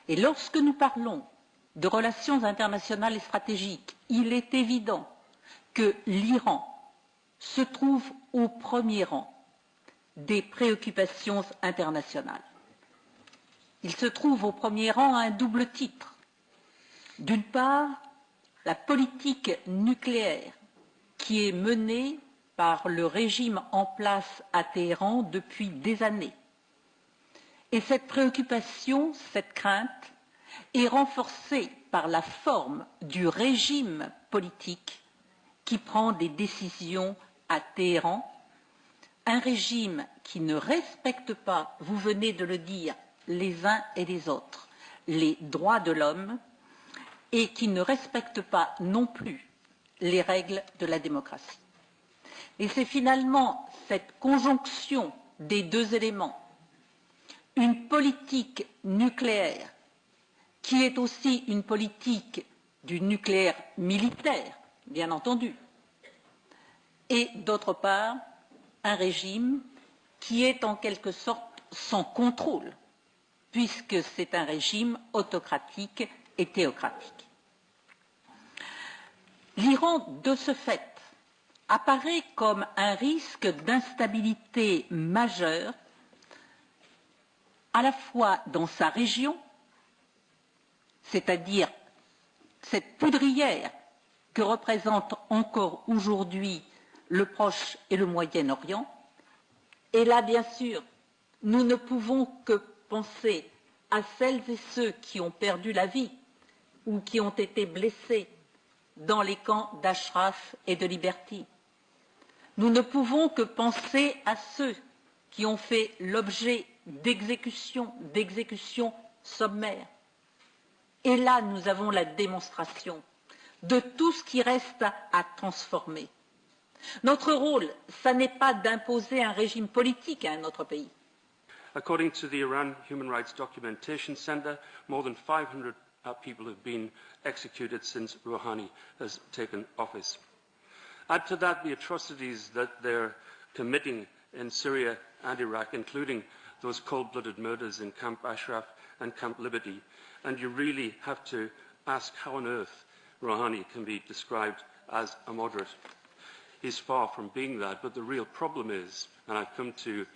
Et lorsque nous parlons de relations internationales et stratégiques, il est évident que l'Iran se trouve au premier rang des préoccupations internationales. Il se trouve au premier rang à un double titre. D'une part, la politique nucléaire qui est menée par le régime en place à Téhéran depuis des années. Et cette préoccupation, cette crainte, est renforcée par la forme du régime politique qui prend des décisions à Téhéran, un régime qui ne respecte pas, vous venez de le dire, les uns et les autres, les droits de l'homme et qui ne respecte pas non plus les règles de la démocratie. Et c'est finalement cette conjonction des deux éléments, une politique nucléaire qui est aussi une politique du nucléaire militaire, bien entendu, et d'autre part, un régime qui est en quelque sorte sans contrôle, puisque c'est un régime autocratique et théocratique. L'Iran, de ce fait, apparaît comme un risque d'instabilité majeure, à la fois dans sa région, c'est-à-dire cette poudrière que représente encore aujourd'hui le Proche et le Moyen-Orient. Et là, bien sûr, nous ne pouvons que penser à celles et ceux qui ont perdu la vie ou qui ont été blessés dans les camps d'Ashraf et de Liberty. Nous ne pouvons que penser à ceux qui ont fait l'objet d'exécutions sommaires. Et là, nous avons la démonstration de tout ce qui reste à transformer. Notre rôle, ce n'est pas d'imposer un régime politique à un autre pays. According to the Iran Human Rights Documentation Center, more than 500 people have been executed since Rouhani has taken office. Add to that the atrocities that they're committing in Syria and Iraq, including those cold-blooded murders in Camp Ashraf and Camp Liberty, and you really have to ask how on earth Rouhani can be described as a moderate. He's far from being that, but the real problem is, and I've come to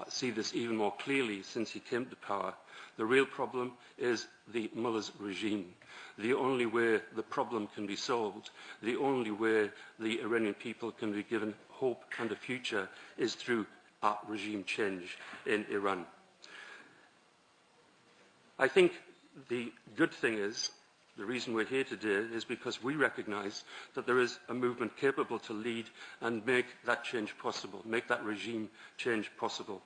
see this even more clearly since he came to power, the real problem is the mullah's regime. The only way the problem can be solved, the only way the Iranian people can be given hope and a future is through a regime change in Iran. I think the good thing is, the reason we're here today is because we recognise that there is a movement capable to lead and make that change possible, make that regime change possible.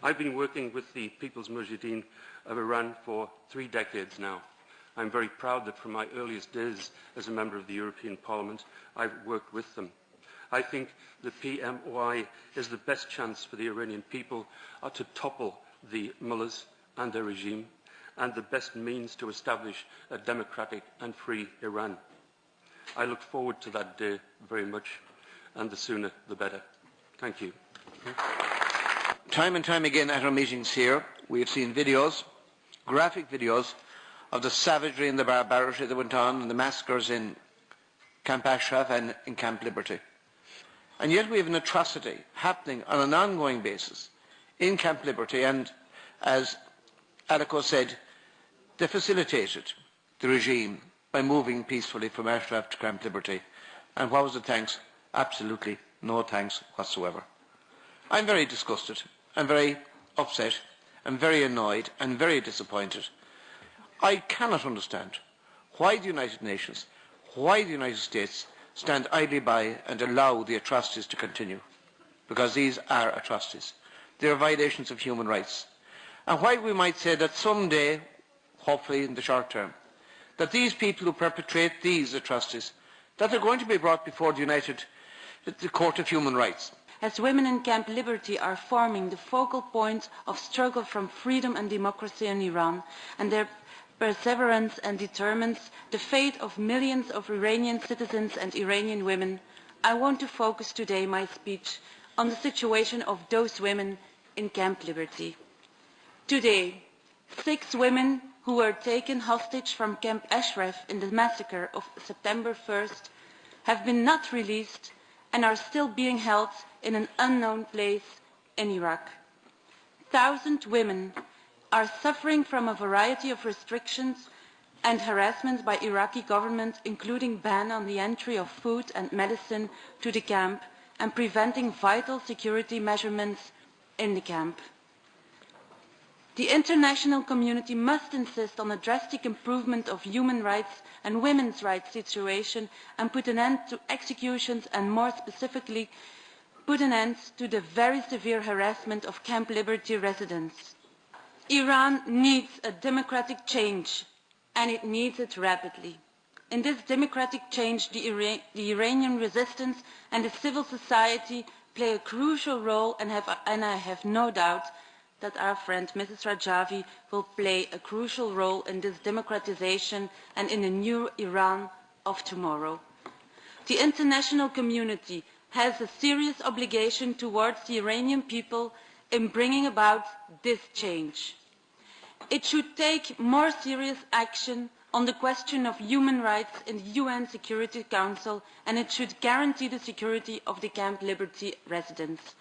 I've been working with the People's Mujahideen of Iran for 3 decades now. I'm very proud that from my earliest days as a member of the European Parliament, I've worked with them. I think the PMOI is the best chance for the Iranian people to topple the mullahs and their regime, and the best means to establish a democratic and free Iran. I look forward to that day very much, and the sooner the better. Thank you. Time and time again at our meetings here, we have seen videos, graphic videos, of the savagery and the barbarity that went on and the massacres in Camp Ashraf and in Camp Liberty. And yet we have an atrocity happening on an ongoing basis in Camp Liberty, and as Aleko said, they facilitated the regime by moving peacefully from Ashraf to Camp Liberty. And what was the thanks? Absolutely no thanks whatsoever. I'm very disgusted, I'm very upset, I'm very annoyed and very disappointed. I cannot understand why the United Nations, why the United States stand idly by and allow the atrocities to continue, because these are atrocities. They are violations of human rights. And why we might say that someday, hopefully in the short term, that these people who perpetrate these atrocities, that they're going to be brought before the Court of Human Rights. As women in Camp Liberty are forming the focal point of struggle from freedom and democracy in Iran, and their perseverance and determines the fate of millions of Iranian citizens and Iranian women, I want to focus today my speech on the situation of those women in Camp Liberty. Today, 6 women who were taken hostage from Camp Ashraf in the massacre of September 1st have been not released and are still being held in an unknown place in Iraq. Thousands of women are suffering from a variety of restrictions and harassment by Iraqi government, including ban on the entry of food and medicine to the camp and preventing vital security measurements in the camp. The international community must insist on a drastic improvement of human rights and women's rights situation and put an end to executions and, more specifically, put an end to the very severe harassment of Camp Liberty residents. Iran needs a democratic change, and it needs it rapidly. In this democratic change, the Iranian resistance and the civil society play a crucial role, and I have no doubt that our friend Mrs. Rajavi will play a crucial role in this democratization and in the new Iran of tomorrow. The international community has a serious obligation towards the Iranian people in bringing about this change. It should take more serious action on the question of human rights in the UN Security Council, and it should guarantee the security of the Camp Liberty residents.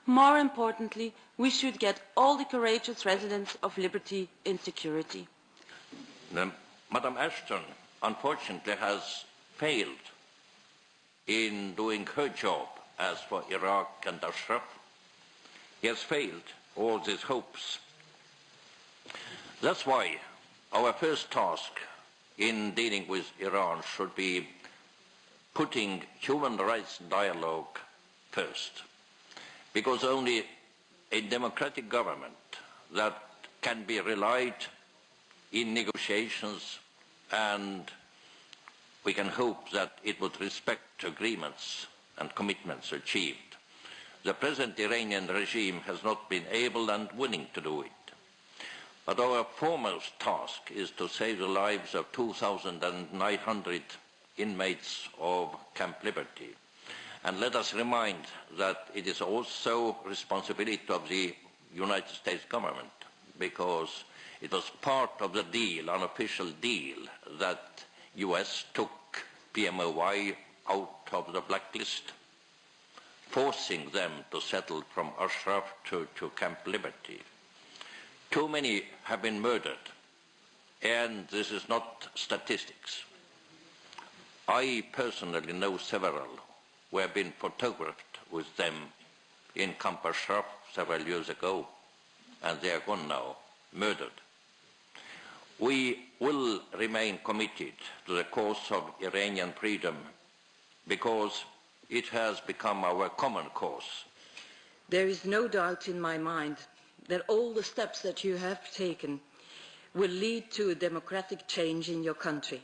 More importantly, we should get all the courageous residents of Liberty in security. Madam Ashton, unfortunately, has failed in doing her job as for Iraq and Ashraf. He has failed all these hopes. That's why our first task in dealing with Iran should be putting human rights dialogue first, because only a democratic government that can be relied in negotiations, and we can hope that it would respect agreements and commitments achieved. The present Iranian regime has not been able and willing to do it. But our foremost task is to save the lives of 2,900 inmates of Camp Liberty. And let us remind that it is also responsibility of the United States government, because it was part of the deal, unofficial deal, that US took PMOI out of the blacklist, forcing them to settle from Ashraf to Camp Liberty. Too many have been murdered, and this is not statistics. I personally know several who have been photographed with them in Camp Ashraf several years ago, and they are gone now, murdered. We will remain committed to the cause of Iranian freedom because it has become our common cause. There is no doubt in my mind that all the steps that you have taken will lead to a democratic change in your country,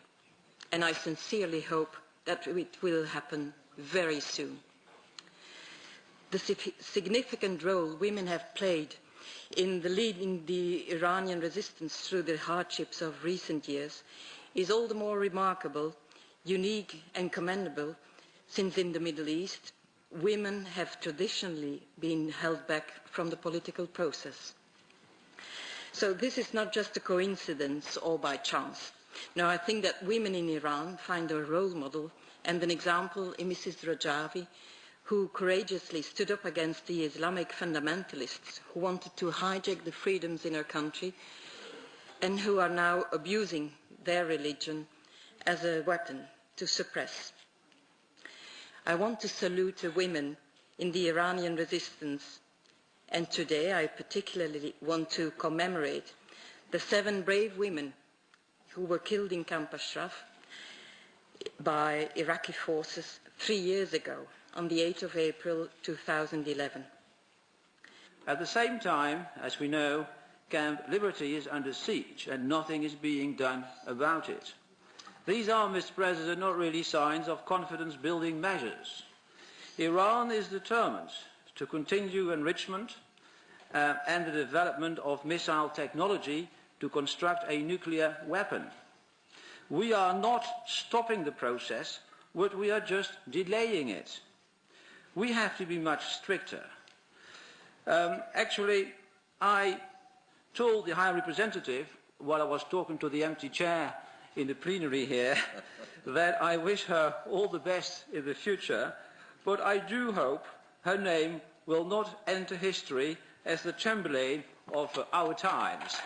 and I sincerely hope that it will happen very soon. The significant role women have played in leading the Iranian resistance through the hardships of recent years is all the more remarkable, unique and commendable, since in the Middle East, women have traditionally been held back from the political process. So this is not just a coincidence or by chance. No, I think that women in Iran find a role model and an example in Mrs. Rajavi, who courageously stood up against the Islamic fundamentalists who wanted to hijack the freedoms in her country and who are now abusing their religion as a weapon to suppress. I want to salute the women in the Iranian resistance, and today I particularly want to commemorate the 7 brave women who were killed in Camp Ashraf by Iraqi forces 3 years ago, on the 8th of April 2011. At the same time, as we know, Camp Liberty is under siege and nothing is being done about it. These are, Mr. President, not really signs of confidence-building measures. Iran is determined to continue enrichment and the development of missile technology to construct a nuclear weapon. We are not stopping the process, but we are just delaying it. We have to be much stricter. Actually, I told the High Representative while I was talking to the empty chair in the plenary here, that I wish her all the best in the future, but I do hope her name will not enter history as the Chamberlain of our times.